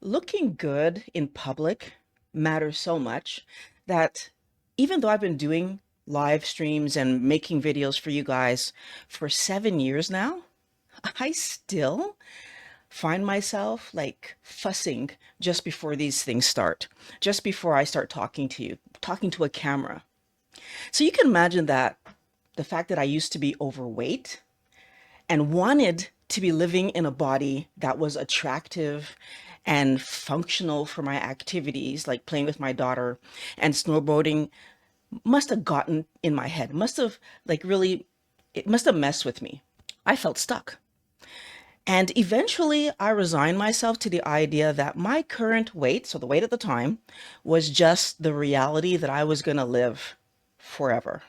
Looking good in public matters so much that even though I've been doing live streams and making videos for you guys for 7 years now, I still find myself like fussing just before these things start, just before I start talking to you, talking to a camera. So you can imagine that the fact that I used to be overweight and wanted to be living in a body that was attractive and functional for my activities, like playing with my daughter and snowboarding, must have gotten in my head, must have like really, it must have messed with me. I felt stuck. And eventually I resigned myself to the idea that my current weight, so the weight at the time, was just the reality that I was going to live forever.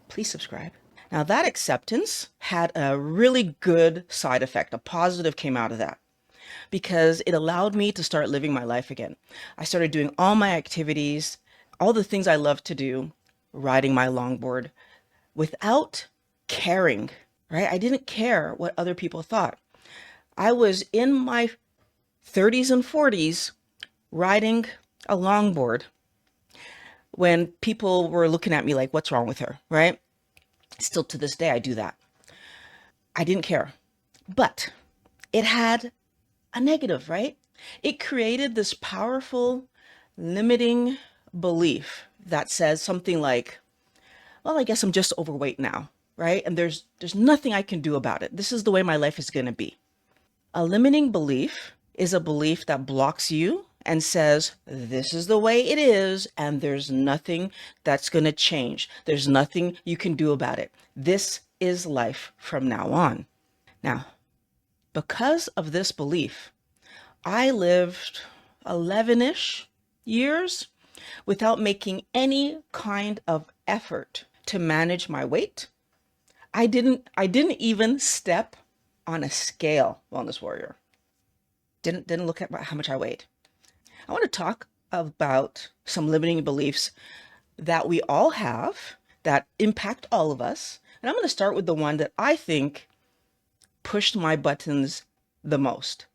Please subscribe. Now, that acceptance had a really good side effect. A positive came out of that because it allowed me to start living my life again. I started doing all my activities, all the things I love to do, riding my longboard without caring, right? I didn't care what other people thought. I was in my 30s and 40s riding a longboard when people were looking at me like, what's wrong with her, right? Still to this day, I do that. I didn't care. But it had a negative, right? It created this powerful limiting belief that says something like, well, I guess I'm just overweight now, right? And there's nothing I can do about it. This is the way my life is going to be. A limiting belief is a belief that blocks you and says, this is the way it is, and there's nothing that's going to change. There's nothing you can do about it. This is life from now on. Now, because of this belief, I lived 11-ish years without making any kind of effort to manage my weight. I didn't even step on a scale, Wellness Warrior. Didn't look at how much I weighed. I want to talk about some limiting beliefs that we all have that impact all of us. And I'm going to start with the one that I think pushed my buttons the most.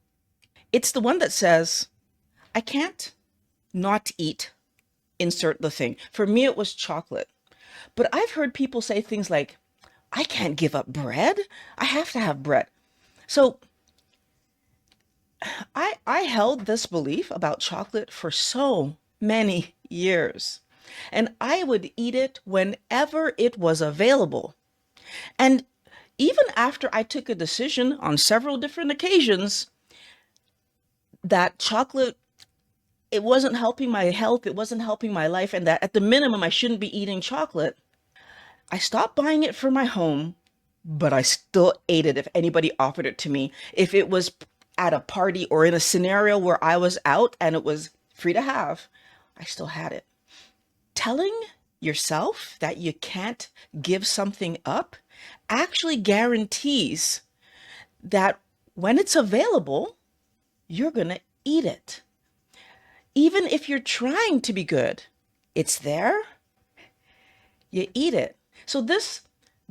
It's the one that says, I can't not eat, insert the thing. For me, it was chocolate. But I've heard people say things like, I can't give up bread. I have to have bread. So I held this belief about chocolate for so many years. And I would eat it whenever it was available. And even after I took a decision on several different occasions that chocolate, it wasn't helping my health, it wasn't helping my life, and that at the minimum I shouldn't be eating chocolate, I stopped buying it for my home, but I still ate it if anybody offered it to me. If it was at a party or in a scenario where I was out and it was free to have, I still had it. Telling yourself that you can't give something up actually guarantees that when it's available, you're going to eat it. Even if you're trying to be good, it's there, you eat it. So this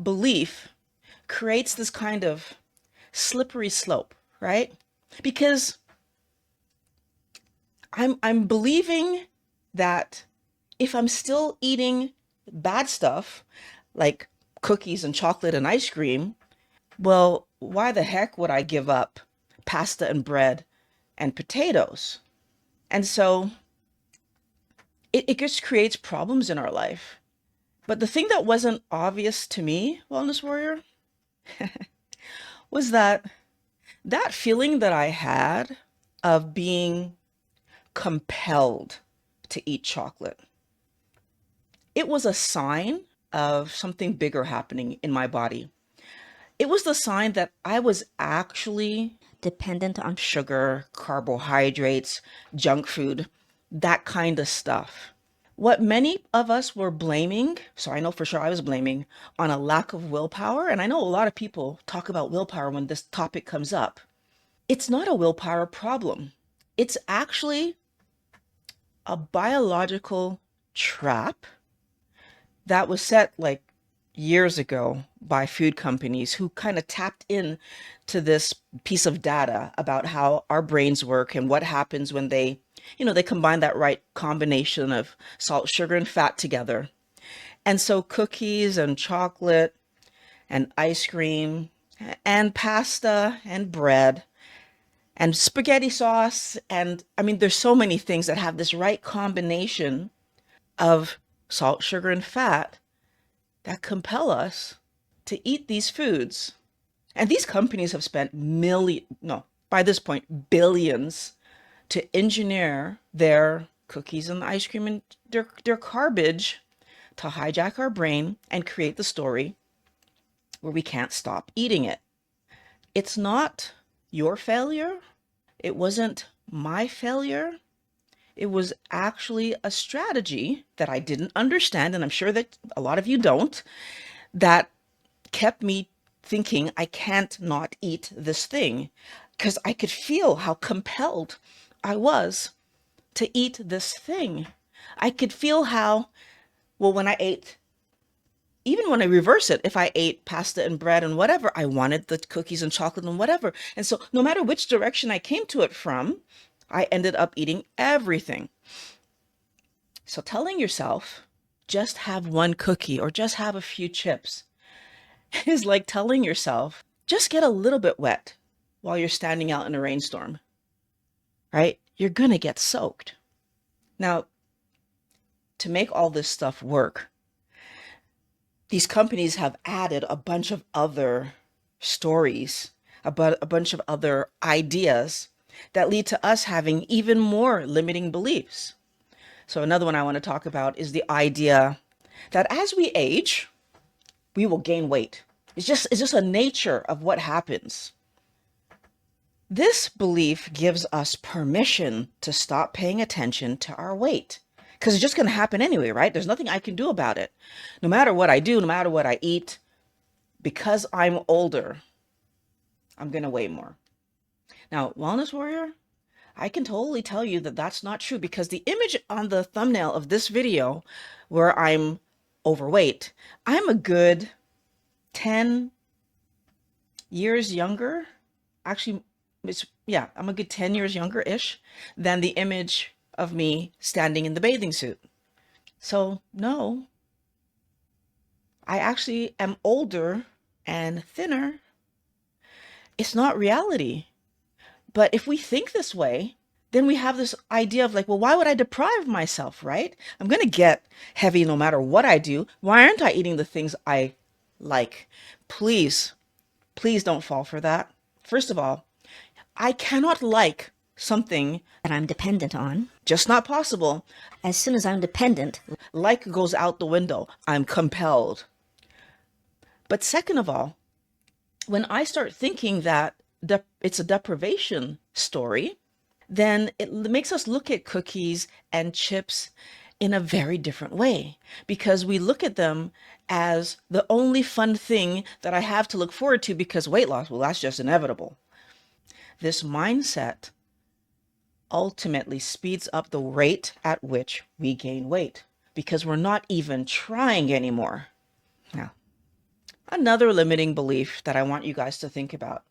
belief creates this kind of slippery slope, right? Because I'm believing that if I'm still eating bad stuff like cookies and chocolate and ice cream, well, why the heck would I give up pasta and bread and potatoes? And so it just creates problems in our life. But the thing that wasn't obvious to me, Wellness Warrior, was that feeling that I had of being compelled to eat chocolate. It was a sign of something bigger happening in my body. It was the sign that I was actually dependent on sugar, carbohydrates, junk food, that kind of stuff. What many of us were blaming, so I know for sure I was blaming, on a lack of willpower, and I know a lot of people talk about willpower when this topic comes up. It's not a willpower problem. It's actually a biological trap that was set like years ago by food companies who kind of tapped in to this piece of data about how our brains work and what happens when they combine that right combination of salt, sugar, and fat together. And so cookies and chocolate and ice cream and pasta and bread and spaghetti sauce, and I mean, there's so many things that have this right combination of salt, sugar, and fat that compel us to eat these foods. And these companies have spent no, by this point, billions to engineer their cookies and ice cream and their garbage to hijack our brain and create the story where we can't stop eating it. It's not your failure. It wasn't my failure. It was actually a strategy that I didn't understand, and I'm sure that a lot of you don't, that kept me thinking I can't not eat this thing because I could feel how compelled I was to eat this thing. I could feel how, well, even when I reverse it, if I ate pasta and bread and whatever, I wanted the cookies and chocolate and whatever. And so no matter which direction I came to it from, I ended up eating everything. So telling yourself, just have one cookie or just have a few chips is like telling yourself, just get a little bit wet while you're standing out in a rainstorm, right? You're going to get soaked. Now, to make all this stuff work, these companies have added a bunch of other stories, about a bunch of other ideas that lead to us having even more limiting beliefs. So another one I want to talk about is the idea that as we age, we will gain weight. It's just a nature of what happens. This belief gives us permission to stop paying attention to our weight because it's just going to happen anyway, right? There's nothing I can do about it. No matter what I do, no matter what I eat, because I'm older, I'm going to weigh more. Now, Wellness Warrior, I can totally tell you that that's not true because the image on the thumbnail of this video where I'm overweight, I'm a good 10 years younger. Actually, I'm a good 10 years younger-ish than the image of me standing in the bathing suit. So no, I actually am older and thinner. It's not reality. But if we think this way, then we have this idea of like, well, why would I deprive myself, right? I'm going to get heavy no matter what I do. Why aren't I eating the things I like? Please, please don't fall for that. First of all, I cannot like something that I'm dependent on. just not possible. As soon as I'm dependent, Like goes out the window. I'm compelled. But second of all, when I start thinking that it's a deprivation story, then it makes us look at cookies and chips in a very different way because we look at them as the only fun thing that I have to look forward to because weight loss, well, that's just inevitable. This mindset ultimately speeds up the rate at which we gain weight because we're not even trying anymore. Now, another limiting belief that I want you guys to think about.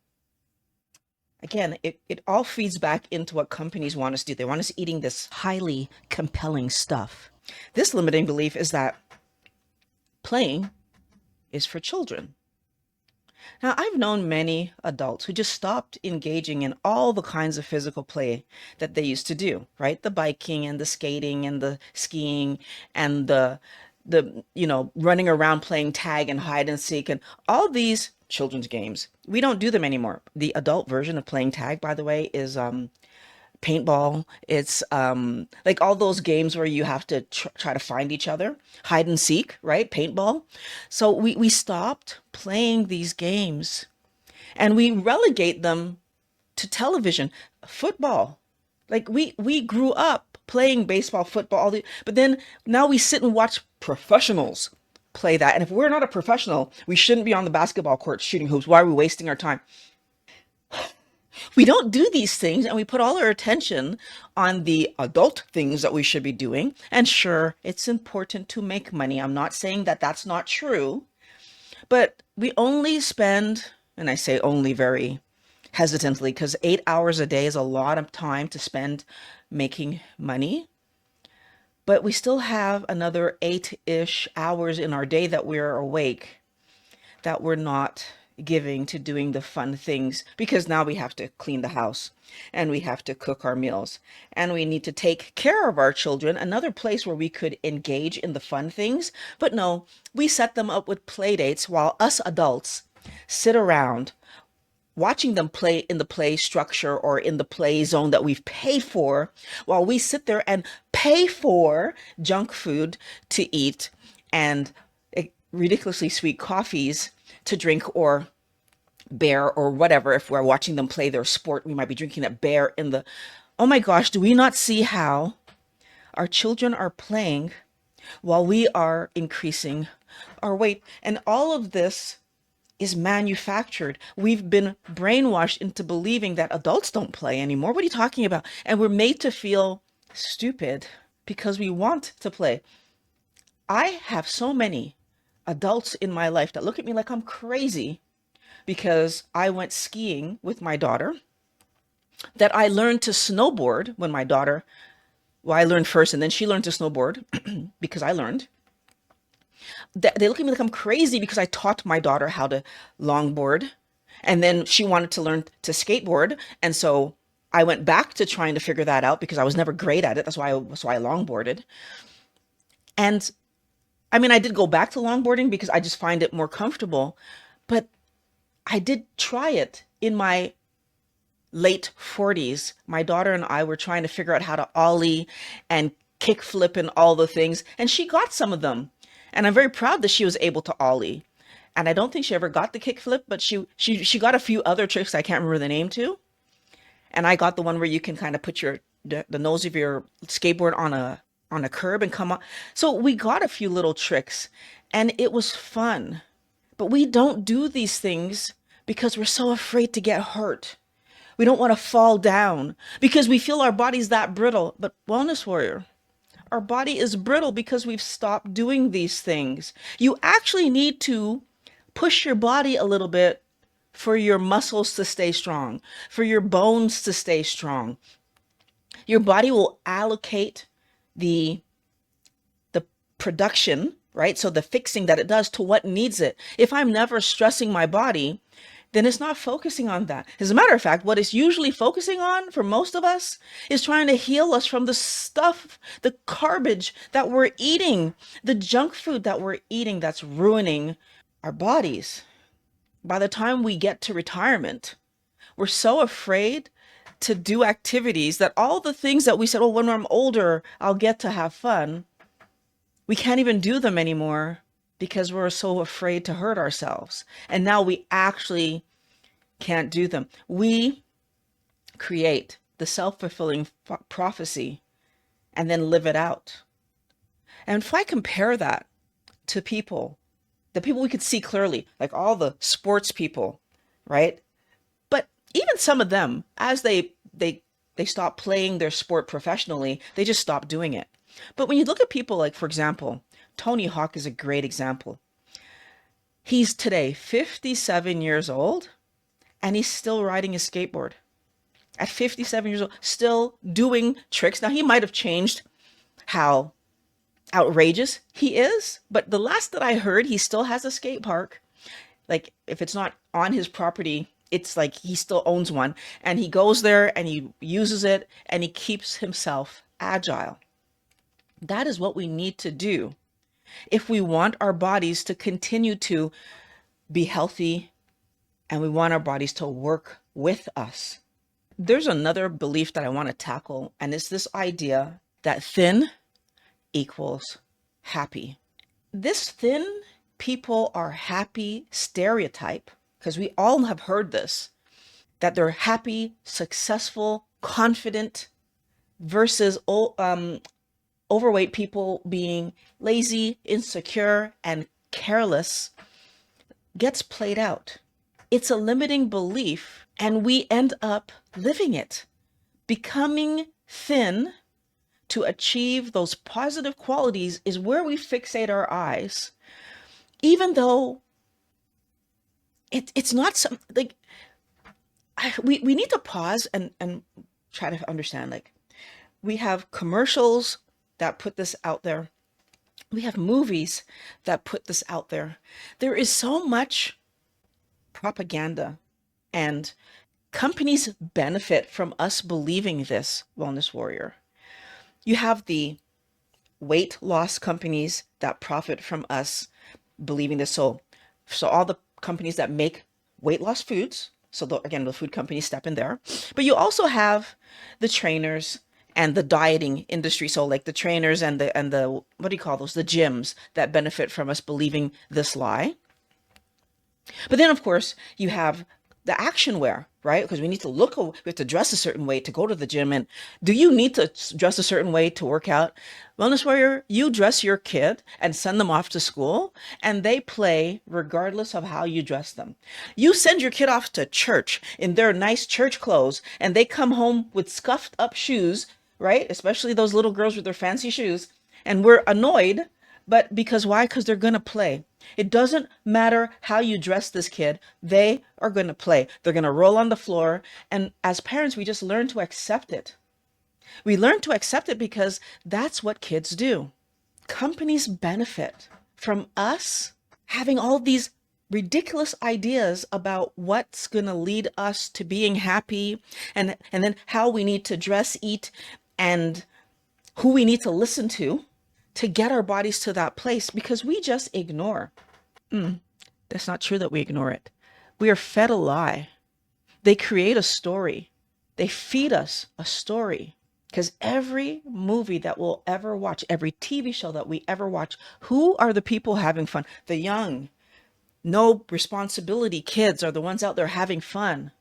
Again, it all feeds back into what companies want us to do. They want us eating this highly compelling stuff. This limiting belief is that playing is for children. Now, I've known many adults who just stopped engaging in all the kinds of physical play that they used to do, right? The biking and the skating and the skiing and the running around playing tag and hide and seek and all these children's games. We don't do them anymore. The adult version of playing tag, by the way, is paintball. It's like all those games where you have to try to find each other, hide and seek, right? Paintball. So we stopped playing these games and we relegate them to television. Football. Like we grew up playing baseball, football, but then now we sit and watch professionals play that. And if we're not a professional, we shouldn't be on the basketball court shooting hoops. Why are we wasting our time? We don't do these things and we put all our attention on the adult things that we should be doing. And sure, it's important to make money. I'm not saying that that's not true. But we only spend, and I say only very hesitantly, because 8 hours a day is a lot of time to spend making money. But we still have another 8-ish hours in our day that we're awake that we're not giving to doing the fun things, because now we have to clean the house and we have to cook our meals and we need to take care of our children. Another place where we could engage in the fun things, but no, we set them up with play dates while us adults sit around watching them play in the play structure or in the play zone that we've paid for, while we sit there and pay for junk food to eat and ridiculously sweet coffees to drink, or bear or whatever. If we're watching them play their sport, we might be drinking that bear in the, oh my gosh, do we not see how our children are playing while we are increasing our weight? And all of this is manufactured. We've been brainwashed into believing that adults don't play anymore. What are you talking about? And we're made to feel stupid because we want to play. I have so many adults in my life that look at me like I'm crazy because I went skiing with my daughter, that I learned to snowboard when my daughter, well, I learned first and then she learned to snowboard because I learned. They look at me like I'm crazy because I taught my daughter how to longboard, and then she wanted to learn to skateboard. And so I went back to trying to figure that out because I was never great at it. That's why I longboarded. And I mean, I did go back to longboarding because I just find it more comfortable, but I did try it in my late 40s. My daughter and I were trying to figure out how to ollie and kickflip and all the things, and she got some of them. And I'm very proud that she was able to ollie. And I don't think she ever got the kickflip, but she got a few other tricks I can't remember the name to. And I got the one where you can kind of put the nose of your skateboard on a curb and come on. So we got a few little tricks and it was fun. But we don't do these things because we're so afraid to get hurt. We don't want to fall down because we feel our body's that brittle. But Wellness Warrior, our body is brittle because we've stopped doing these things. You actually need to push your body a little bit for your muscles to stay strong, for your bones to stay strong. Your body will allocate the production, right? So the fixing that it does to what needs it. If I'm never stressing my body, then it's not focusing on that. As a matter of fact, what it's usually focusing on for most of us is trying to heal us from the stuff, the garbage that we're eating, the junk food that we're eating that's ruining our bodies. By the time we get to retirement, we're so afraid to do activities that all the things that we said, oh, when I'm older, I'll get to have fun. We can't even do them anymore because we're so afraid to hurt ourselves. And now we actually can't do them. We create the self-fulfilling prophecy and then live it out. And if I compare that to people, the people we could see clearly, like all the sports people, right? But even some of them, as they stop playing their sport professionally, they just stop doing it. But when you look at people like, for example, Tony Hawk is a great example. He's today 57 years old and he's still riding his skateboard. At 57 years old, still doing tricks. Now, he might have changed how outrageous he is, but the last that I heard, he still has a skate park. Like, if it's not on his property, it's like he still owns one. And he goes there and he uses it and he keeps himself agile. That is what we need to do if we want our bodies to continue to be healthy and we want our bodies to work with us. There's another belief that I want to tackle, and it's this idea that thin equals happy. This thin people are happy stereotype, because we all have heard this, that they're happy, successful, confident, versus overweight people being lazy, insecure, and careless, gets played out. It's a limiting belief, and we end up living it. Becoming thin to achieve those positive qualities is where we fixate our eyes, even though it's not some like we need to pause and try to understand. Like, we have commercials that put this out there. We have movies that put this out there. There is so much propaganda, and companies benefit from us believing this, wellness warrior. You have the weight loss companies that profit from us believing this. So all the companies that make weight loss foods, so again, the food companies step in there. But you also have the trainers and the dieting industry. So like the trainers and the what do you call those? The gyms that benefit from us believing this lie. But then, of course, you have the action wear, right? Because we have to dress a certain way to go to the gym. And do you need to dress a certain way to work out? Wellness warrior, you dress your kid and send them off to school, and they play regardless of how you dress them. You send your kid off to church in their nice church clothes, and they come home with scuffed up shoes, right? Especially those little girls with their fancy shoes. And we're annoyed, but because why? Because they're going to play. It doesn't matter how you dress this kid. They are going to play. They're going to roll on the floor. And as parents, we just learn to accept it. We learn to accept it because that's what kids do. Companies benefit from us having all these ridiculous ideas about what's going to lead us to being happy, and then how we need to dress, eat, and who we need to listen to get our bodies to that place, because we just ignore. That's not true that we ignore it. We are fed a lie. They create a story. They feed us a story. Because every movie that we'll ever watch, every TV show that we ever watch, who are the people having fun? The young, no responsibility kids are the ones out there having fun.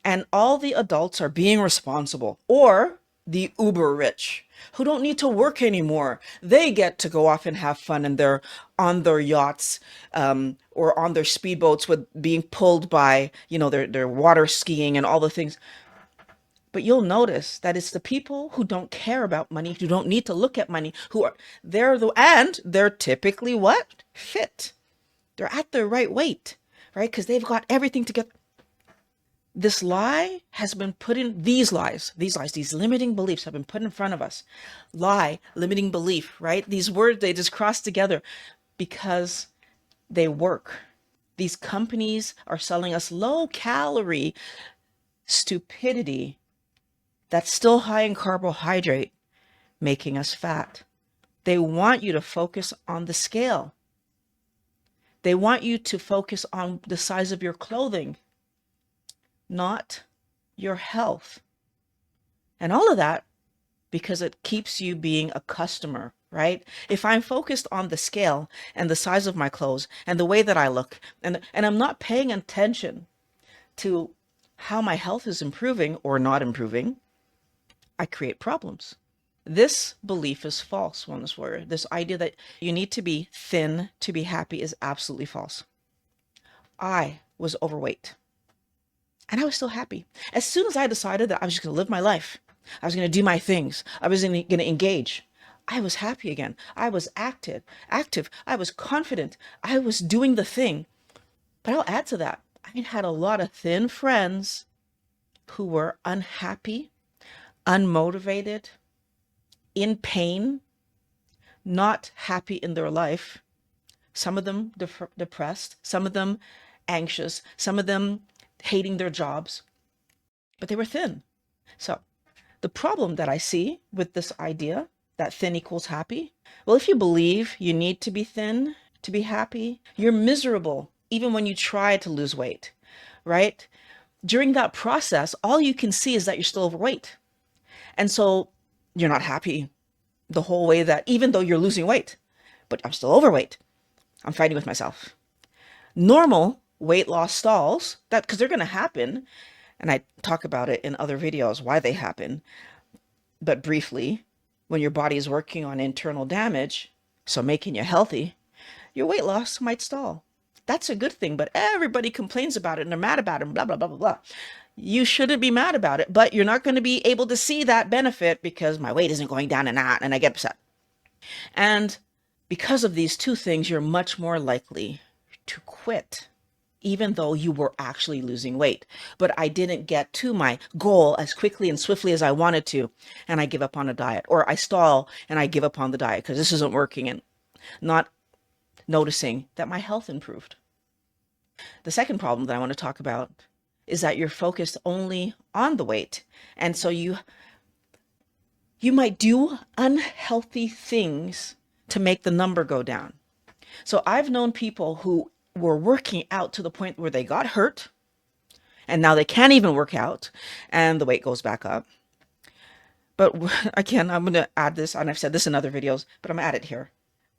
And all the adults are being responsible, or the uber rich who don't need to work anymore. They get to go off and have fun, and they're on their yachts, or on their speedboats with being pulled by, their water skiing and all the things. But you'll notice that it's the people who don't care about money, who don't need to look at money, and they're typically what? Fit. They're at their right weight, right? Because they've got everything together. This lie has been put in, these limiting beliefs have been put in front of us. Lie, limiting belief, right? These words, they just cross together because they work. These companies are selling us low calorie stupidity that's still high in carbohydrate, making us fat. They want you to focus on the scale. They want you to focus on the size of your clothing, not your health. And all of that because it keeps you being a customer, right? If I'm focused on the scale and the size of my clothes and the way that I look, and I'm not paying attention to how my health is improving or not improving, I create problems. This belief is false, wellness warrior. This idea that you need to be thin to be happy is absolutely false. I was overweight, and I was still happy. As soon as I decided that I was just going to live my life, I was going to do my things, I was going to engage, I was happy again. I was active. I was confident. I was doing the thing. But I'll add to that, I had a lot of thin friends who were unhappy, unmotivated, in pain, not happy in their life. Some of them depressed, some of them anxious, some of them hating their jobs, but they were thin. So the problem that I see with this idea that thin equals happy, well, if you believe you need to be thin to be happy, you're miserable even when you try to lose weight, right? During that process, all you can see is that you're still overweight. And so you're not happy the whole way, that even though you're losing weight, but I'm still overweight. I'm fighting with myself. Normal weight loss stalls, that because they're going to happen, and I talk about it in other videos why they happen, but briefly, when your body is working on internal damage, so making you healthy, your weight loss might stall. That's a good thing, but everybody complains about it and they're mad about it and blah, blah, blah, blah, blah. You shouldn't be mad about it, but you're not going to be able to see that benefit because my weight isn't going down and I get upset. And because of these two things, you're much more likely to quit even though you were actually losing weight. But I didn't get to my goal as quickly and swiftly as I wanted to, and I give up on a diet, or I stall and I give up on the diet because this isn't working, and not noticing that my health improved. The second problem that I want to talk about is that you're focused only on the weight. And so you might do unhealthy things to make the number go down. So I've known people who were working out to the point where they got hurt and now they can't even work out and the weight goes back up. But again, I'm going to add this, and I've said this in other videos, but I'm going to add it here.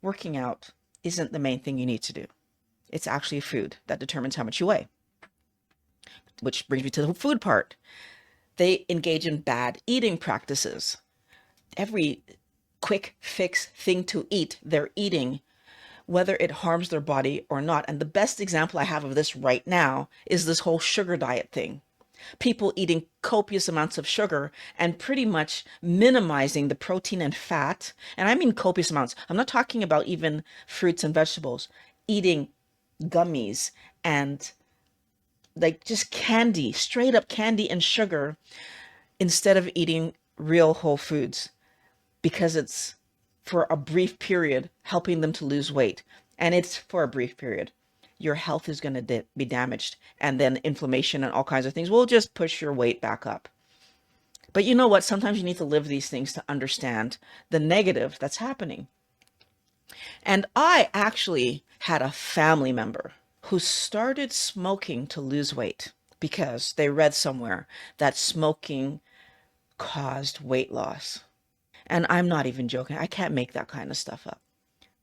Working out isn't the main thing you need to do. It's actually food that determines how much you weigh. Which brings me to the food part. They engage in bad eating practices. Every quick fix thing to eat, they're eating, whether it harms their body or not. And the best example I have of this right now is this whole sugar diet thing. People eating copious amounts of sugar and pretty much minimizing the protein and fat. And I mean copious amounts. I'm not talking about even fruits and vegetables. Eating gummies and like just candy, straight up candy and sugar, instead of eating real whole foods, because it's for a brief period helping them to lose weight. And it's for a brief period. Your health is going to be damaged, and then inflammation and all kinds of things will just push your weight back up. But you know what? Sometimes you need to live these things to understand the negative that's happening. And I actually had a family member who started smoking to lose weight because they read somewhere that smoking caused weight loss. And I'm not even joking. I can't make that kind of stuff up.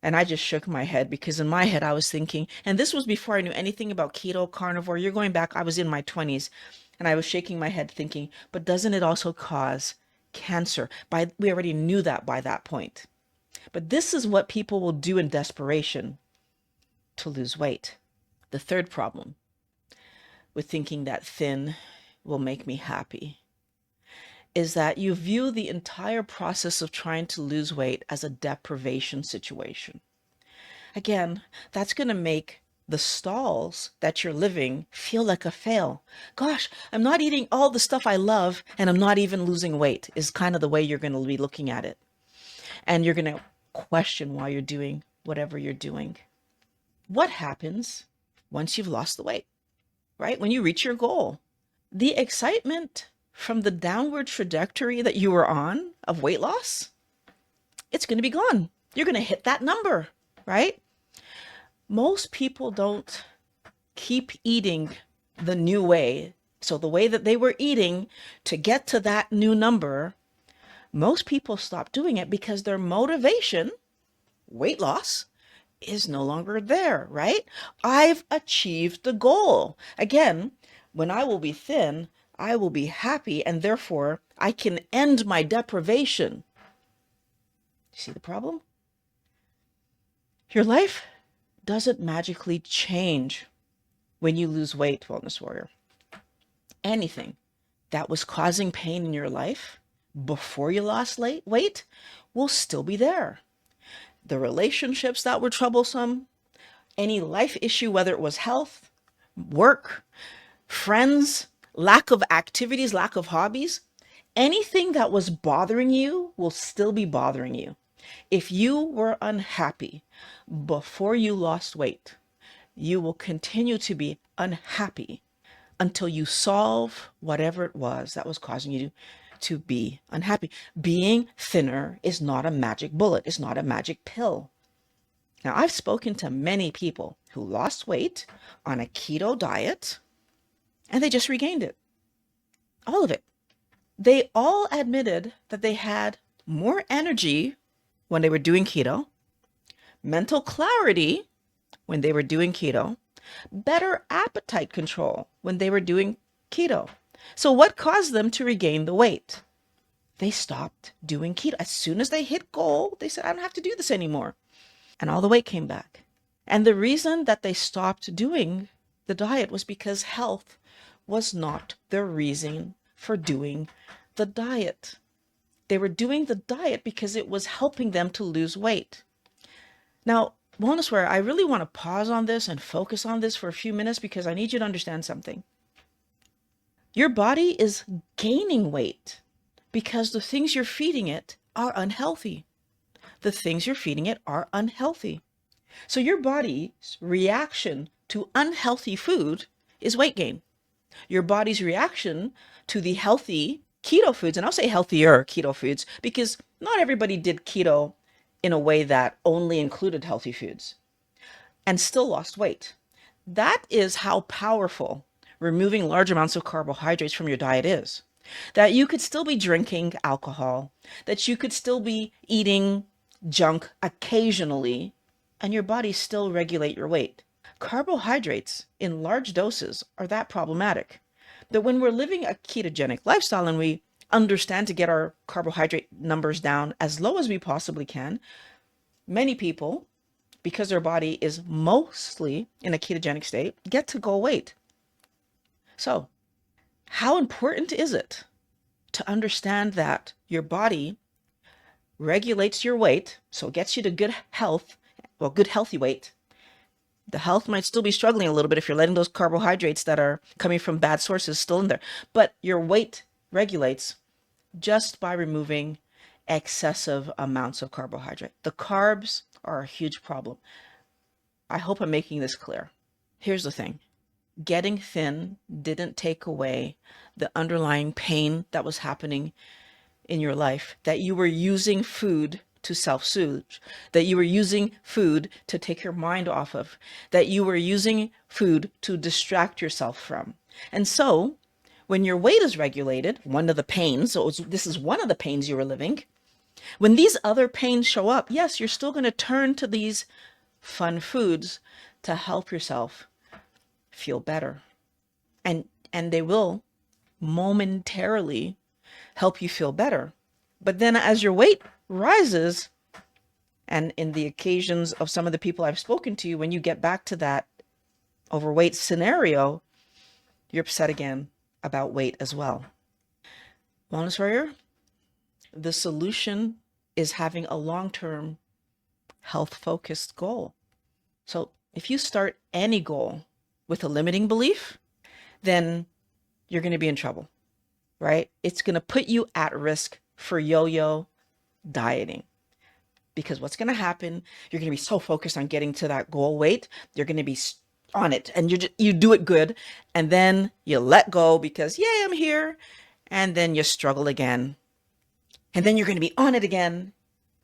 And I just shook my head, because in my head I was thinking, and this was before I knew anything about keto, carnivore. You're going back, I was in my 20s, and I was shaking my head thinking, but doesn't it also cause cancer? We already knew that by that point. But this is what people will do in desperation to lose weight. The third problem with thinking that thin will make me happy is that you view the entire process of trying to lose weight as a deprivation situation. Again, that's going to make the stalls that you're living feel like a fail. Gosh, I'm not eating all the stuff I love and I'm not even losing weight, is kind of the way you're going to be looking at it. And you're going to question why you're doing whatever you're doing. What happens once you've lost the weight, right? When you reach your goal, the excitement from the downward trajectory that you were on of weight loss, it's going to be gone. You're going to hit that number, right? Most people don't keep eating the new way. So the way that they were eating to get to that new number, most people stop doing it because their motivation, weight loss, is no longer there, right? I've achieved the goal. Again, when I will be thin, I will be happy, and therefore I can end my deprivation. See the problem? Your life doesn't magically change when you lose weight, Wellness Warrior. Anything that was causing pain in your life before you lost weight will still be there. The relationships that were troublesome, any life issue, whether it was health, work, friends, lack of activities, lack of hobbies, anything that was bothering you will still be bothering you. If you were unhappy before you lost weight, you will continue to be unhappy until you solve whatever it was that was causing you to be unhappy. Being thinner is not a magic bullet. It's not a magic pill. Now, I've spoken to many people who lost weight on a keto diet and they just regained it. All of it. They all admitted that they had more energy when they were doing keto, mental clarity when they were doing keto, better appetite control when they were doing keto. So what caused them to regain the weight? They stopped doing keto. As soon as they hit goal, they said, I don't have to do this anymore. And all the weight came back. And the reason that they stopped doing the diet was because health was not their reason for doing the diet. They were doing the diet because it was helping them to lose weight. Now, Wellness Warrior, I really want to pause on this and focus on this for a few minutes because I need you to understand something. Your body is gaining weight because the things you're feeding it are unhealthy. The things you're feeding it are unhealthy. So your body's reaction to unhealthy food is weight gain. Your body's reaction to the healthy keto foods, and I'll say healthier keto foods because not everybody did keto in a way that only included healthy foods and still lost weight. That is how powerful removing large amounts of carbohydrates from your diet is. That you could still be drinking alcohol, that you could still be eating junk occasionally, and your body still regulate your weight. Carbohydrates in large doses are that problematic. That when we're living a ketogenic lifestyle and we understand to get our carbohydrate numbers down as low as we possibly can, many people, because their body is mostly in a ketogenic state, get to goal weight. So, how important is it to understand that your body regulates your weight, so it gets you to good health, well, good healthy weight. The health might still be struggling a little bit if you're letting those carbohydrates that are coming from bad sources still in there, but your weight regulates just by removing excessive amounts of carbohydrate. The carbs are a huge problem. I hope I'm making this clear. Here's the thing. Getting thin didn't take away the underlying pain that was happening in your life, that you were using food to self-soothe, that you were using food to take your mind off of, that you were using food to distract yourself from. And so when your weight is regulated, one of the pains, so this is one of the pains you were living, when these other pains show up, yes, you're still going to turn to these fun foods to help yourself feel better. And they will momentarily help you feel better. But then as your weight rises, and in the occasions of some of the people I've spoken to, when you get back to that overweight scenario, you're upset again about weight as well. Wellness Warrior, the solution is having a long-term health-focused goal. So if you start any goal with a limiting belief, then you're going to be in trouble, right? It's going to put you at risk for yo-yo dieting. Because what's going to happen, you're going to be so focused on getting to that goal weight, you're going to be on it and you do it good. And then you let go because, yay, I'm here. And then you struggle again. And then you're going to be on it again.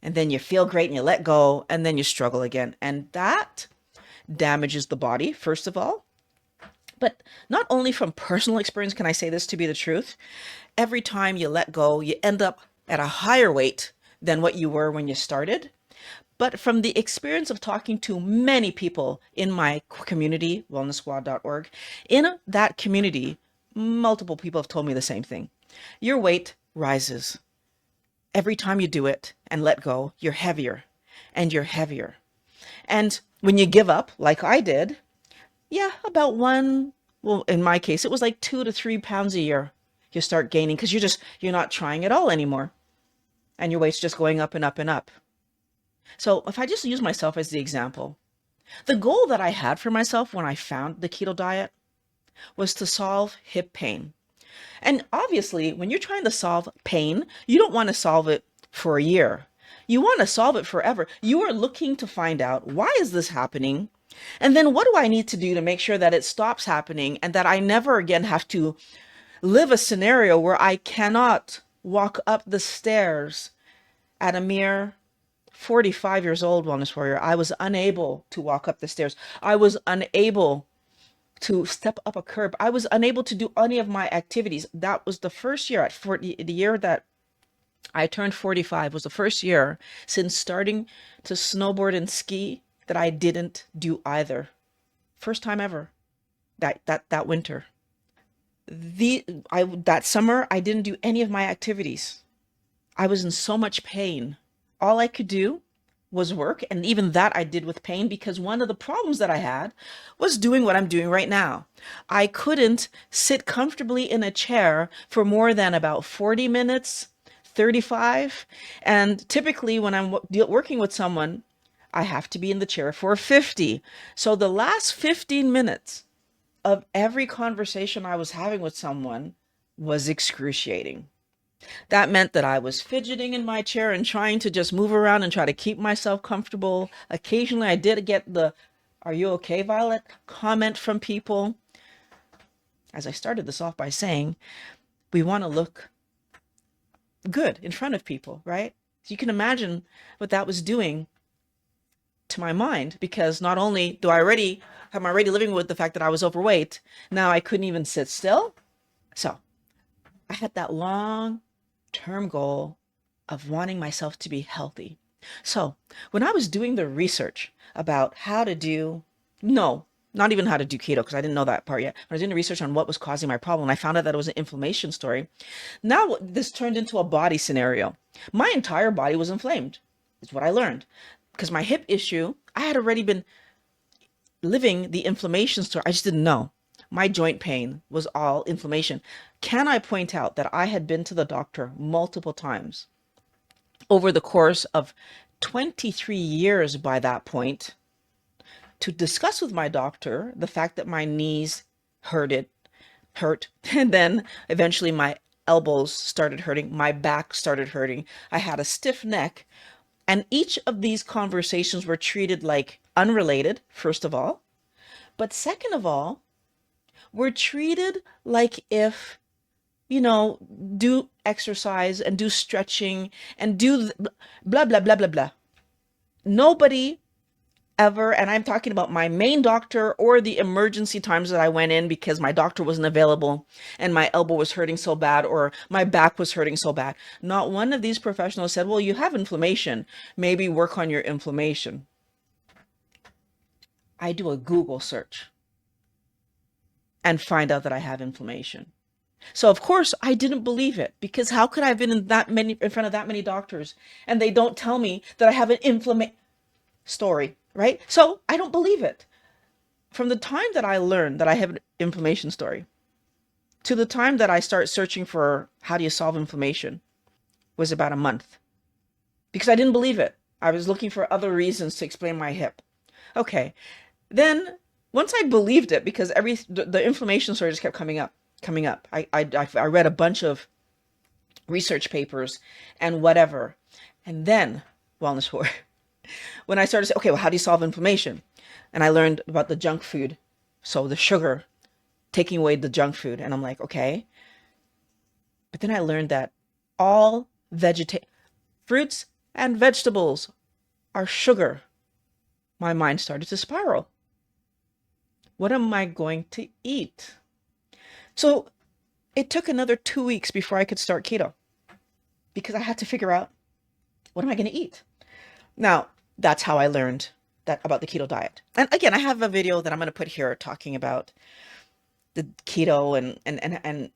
And then you feel great and you let go. And then you struggle again. And that damages the body, first of all. But not only from personal experience can I say this to be the truth. Every time you let go, you end up at a higher weight than what you were when you started. But from the experience of talking to many people in my community, wellnesssquad.org, in that community, multiple people have told me the same thing. Your weight rises. Every time you do it and let go, you're heavier and you're heavier. And when you give up, like I did, yeah, about well, in my case, it was like 2 to 3 pounds a year you start gaining because you're not trying at all anymore. And your weight's just going up and up and up. So if I just use myself as the example, the goal that I had for myself when I found the keto diet was to solve hip pain. And obviously, when you're trying to solve pain, you don't want to solve it for a year. You want to solve it forever. You are looking to find out, why is this happening? And then what do I need to do to make sure that it stops happening and that I never again have to live a scenario where I cannot walk up the stairs at a mere 45 years old, Wellness Warrior. I was unable to walk up the stairs. I was unable to step up a curb. I was unable to do any of my activities. That was the first year at 40, the year that I turned 45 was the first year since starting to snowboard and ski that I didn't do either. First time ever that winter. That summer, I didn't do any of my activities. I was in so much pain. All I could do was work. And even that I did with pain because one of the problems that I had was doing what I'm doing right now. I couldn't sit comfortably in a chair for more than about 40 minutes, 35. And typically when I'm working with someone, I have to be in the chair for 50. So the last 15 minutes of every conversation I was having with someone was excruciating. That meant that I was fidgeting in my chair and trying to just move around and try to keep myself comfortable. Occasionally, I did get the "Are you okay, Violet?" comment from people. As I started this off by saying, we want to look good in front of people, right? So you can imagine what that was doing to my mind, because not only am I already living with the fact that I was overweight, now I couldn't even sit still. So I had that long term goal of wanting myself to be healthy. So when I was doing the research about how to do, no, not even how to do keto, because I didn't know that part yet. When I was doing the research on what was causing my problem, I found out that it was an inflammation story. Now this turned into a body scenario. My entire body was inflamed, is what I learned. Because my hip issue, I had already been living the inflammation story. I just didn't know. My joint pain was all inflammation. Can I point out that I had been to the doctor multiple times over the course of 23 years by that point to discuss with my doctor the fact that my knees hurt, and then eventually my elbows started hurting, my back started hurting, I had a stiff neck, and each of these conversations were treated like unrelated, first of all, but second of all, were treated like if, do exercise and do stretching and do blah, blah, blah, blah, blah. Nobody ever, and I'm talking about my main doctor or the emergency times that I went in because my doctor wasn't available and my elbow was hurting so bad or my back was hurting so bad. Not one of these professionals said, well, you have inflammation. Maybe work on your inflammation. I do a Google search and find out that I have inflammation. So of course I didn't believe it, because how could I have been in front of that many doctors and they don't tell me that I have an inflammation story, right? So I don't believe it. From the time that I learned that I have an inflammation story to the time that I start searching for how do you solve inflammation was about a month, because I didn't believe it. I was looking for other reasons to explain my hip. Okay. Then once I believed it, because the inflammation story just kept coming up. I read a bunch of research papers and whatever. And then wellness for when I started to say, okay, well, how do you solve inflammation? And I learned about the junk food. So the sugar, taking away the junk food. And I'm like, okay. But then I learned that all fruits and vegetables are sugar. My mind started to spiral. What am I going to eat? So it took another 2 weeks before I could start keto, because I had to figure out, what am I going to eat? Now, that's how I learned that about the keto diet. And again, I have a video that I'm going to put here talking about the keto and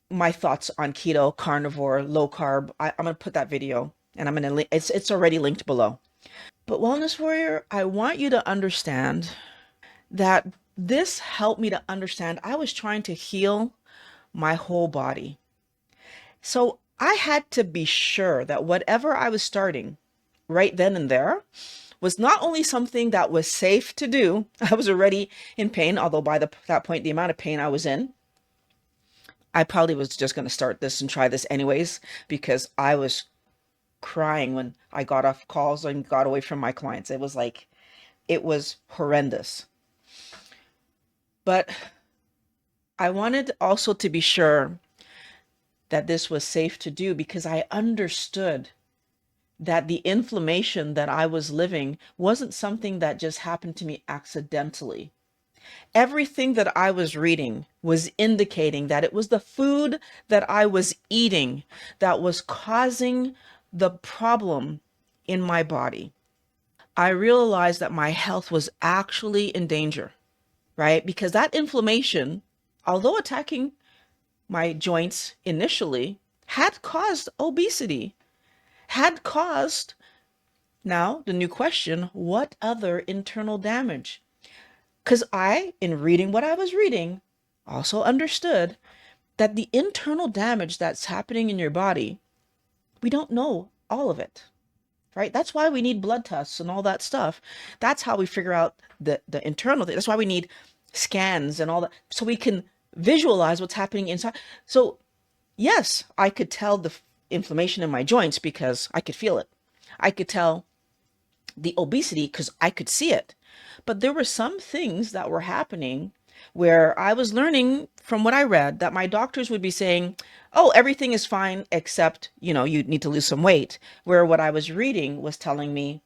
my thoughts on keto, carnivore, low carb. I'm going to put that video, and I'm going to link. It's already linked below. But Wellness Warrior, I want you to understand that this helped me to understand I was trying to heal my whole body. So I had to be sure that whatever I was starting right then and there was not only something that was safe to do. I was already in pain, although by that point, the amount of pain I was in, I probably was just going to start this and try this anyways, because I was crying when I got off calls and got away from my clients. It was horrendous. But I wanted also to be sure that this was safe to do, because I understood that the inflammation that I was living wasn't something that just happened to me accidentally. Everything that I was reading was indicating that it was the food that I was eating that was causing the problem in my body. I realized that my health was actually in danger, right? Because that inflammation, although attacking my joints initially, had caused obesity, had caused, now the new question, what other internal damage? Because I, in reading what I was reading, also understood that the internal damage that's happening in your body, we don't know all of it, right? That's why we need blood tests and all that stuff. That's how we figure out the internal thing. That's why we need scans and all that, so we can visualize what's happening inside. So yes, I could tell the inflammation in my joints because I could feel it. I could tell the obesity because I could see it. But there were some things that were happening where I was learning from what I read that my doctors would be saying, oh, everything is fine except, you need to lose some weight. Where what I was reading was telling me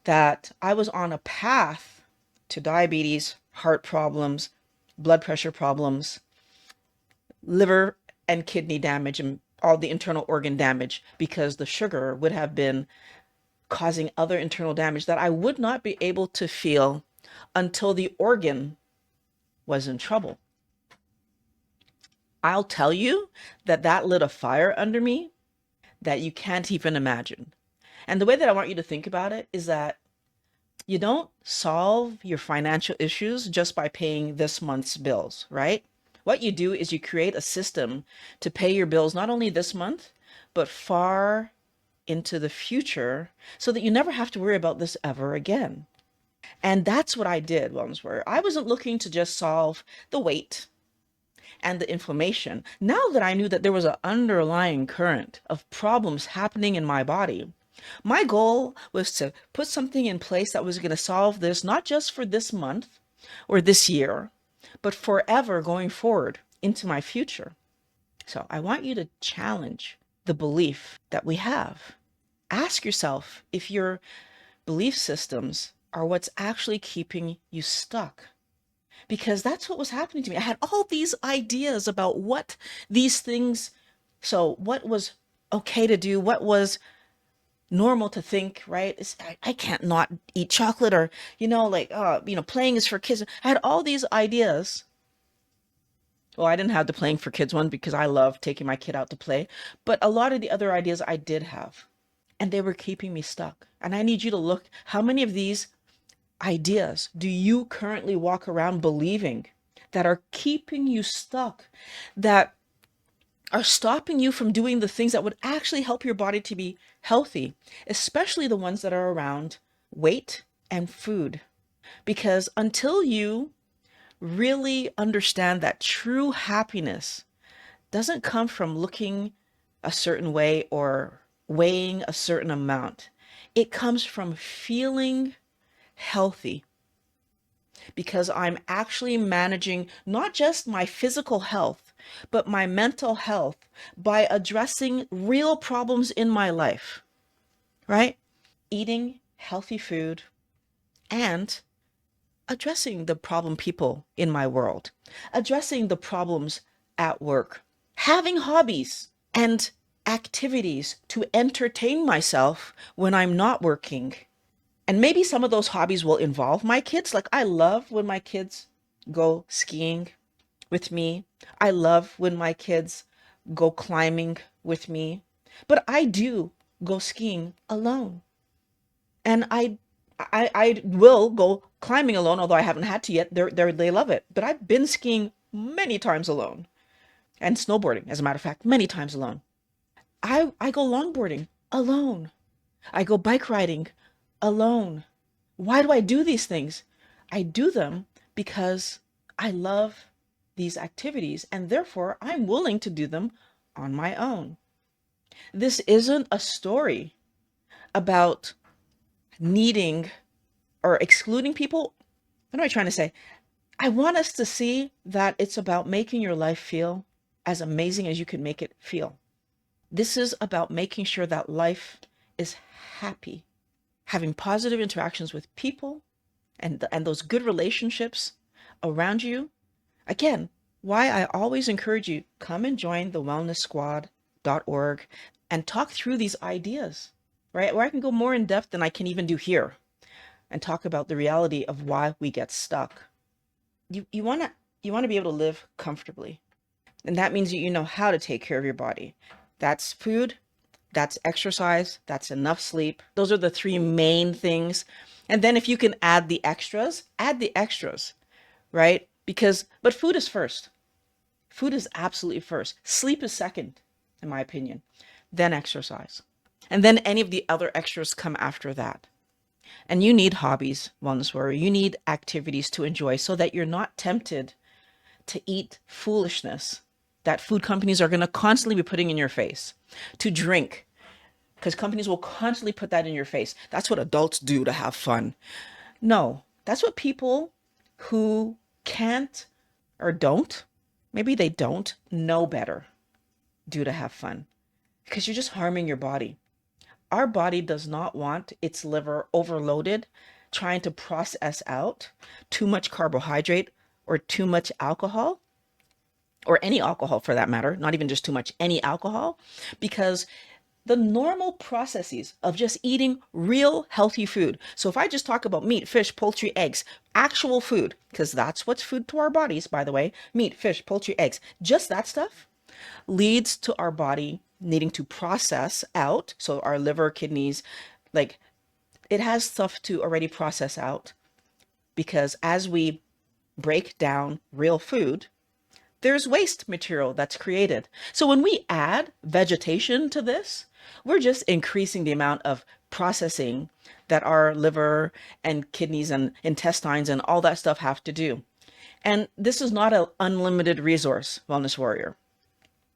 that I was on a path to diabetes, heart problems, blood pressure problems, liver and kidney damage, and all the internal organ damage, because the sugar would have been causing other internal damage that I would not be able to feel until the organ was in trouble. I'll tell you that that lit a fire under me that you can't even imagine. And the way that I want you to think about it is that you don't solve your financial issues just by paying this month's bills, right? What you do is you create a system to pay your bills not only this month, but far into the future, so that you never have to worry about this ever again. And that's what I did, Wellness Warrior. I wasn't looking to just solve the weight and the inflammation. Now that I knew that there was an underlying current of problems happening in my body, my goal was to put something in place that was going to solve this, not just for this month or this year, but forever going forward into my future. So I want you to challenge the belief that we have. Ask yourself if your belief systems are what's actually keeping you stuck. Because that's what was happening to me. I had all these ideas about what these things, so what was okay to do, what was normal to think, right? I can't not eat chocolate, or, playing is for kids. I had all these ideas. Well, I didn't have the playing for kids one because I love taking my kid out to play, but a lot of the other ideas I did have, and they were keeping me stuck. And I need you to look, how many of these ideas do you currently walk around believing that are keeping you stuck, that are stopping you from doing the things that would actually help your body to be healthy, especially the ones that are around weight and food? Because until you really understand that true happiness doesn't come from looking a certain way or weighing a certain amount, it comes from feeling healthy, because I'm actually managing not just my physical health, but my mental health by addressing real problems in my life, right? Eating healthy food and addressing the problem people in my world, addressing the problems at work, having hobbies and activities to entertain myself when I'm not working. And maybe some of those hobbies will involve my kids. Like, I love when my kids go skiing with me. I love when my kids go climbing with me. But I do go skiing alone. And I will go climbing alone, although I haven't had to yet. They love it. But I've been skiing many times alone, and snowboarding, as a matter of fact, many times alone. I go longboarding alone. I go bike riding alone. Why do I do these things? I do them because I love these activities, and therefore I'm willing to do them on my own. This isn't a story about needing or excluding people. What am I trying to say? I want us to see that it's about making your life feel as amazing as you can make it feel. This is about making sure that life is happy, having positive interactions with people, and those good relationships around you. Again, why I always encourage you, come and join the wellnesssquad.org and talk through these ideas, right? Where I can go more in depth than I can even do here, and talk about the reality of why we get stuck. You want to be able to live comfortably. And that means you know how to take care of your body. That's food, that's exercise, that's enough sleep. Those are the three main things. And then if you can add the extras, right? But food is first. Food is absolutely first. Sleep is second, in my opinion, then exercise. And then any of the other extras come after that. And you need hobbies, wellness warrior. You need activities to enjoy so that you're not tempted to eat foolishness that food companies are going to constantly be putting in your face, to drink, because companies will constantly put that in your face. That's what adults do to have fun. No, that's what people who can't or don't, maybe they don't know better, do to have fun, because you're just harming your body. Our body does not want its liver overloaded trying to process out too much carbohydrate or too much alcohol, or any alcohol for that matter, not even just too much, any alcohol, because the normal processes of just eating real healthy food. So if I just talk about meat, fish, poultry, eggs, actual food, because that's what's food to our bodies, by the way, meat, fish, poultry, eggs, just that stuff leads to our body needing to process out. So our liver, kidneys, like it has stuff to already process out, because as we break down real food, there's waste material that's created. So when we add vegetation to this, we're just increasing the amount of processing that our liver and kidneys and intestines and all that stuff have to do. And this is not an unlimited resource, wellness warrior.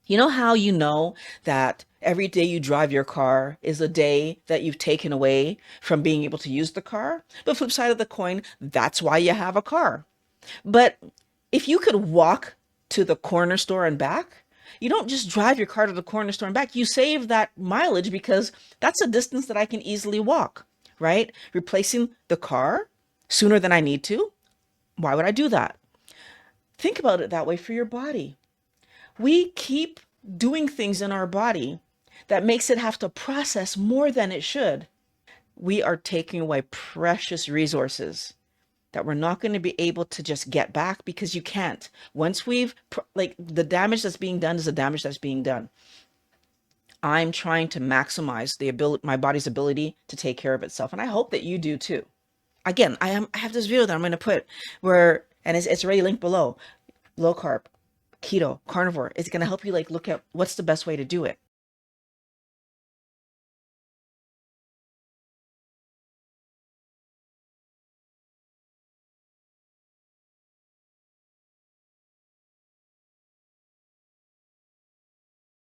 You know how you know that every day you drive your car is a day that you've taken away from being able to use the car? The flip side of the coin, that's why you have a car. But if you could walk to the corner store and back, you don't just drive your car to the corner store and back. You save that mileage because that's a distance that I can easily walk, right? Replacing the car sooner than I need to. Why would I do that? Think about it that way for your body. We keep doing things in our body that makes it have to process more than it should. We are taking away precious resources that we're not going to be able to just get back, because you can't. Once like the damage that's being done is the damage that's being done. I'm trying to maximize my body's ability to take care of itself. And I hope that you do too. Again, I have this video that I'm going to put where, and it's already linked below, low carb, keto, carnivore. It's going to help you like look at what's the best way to do it.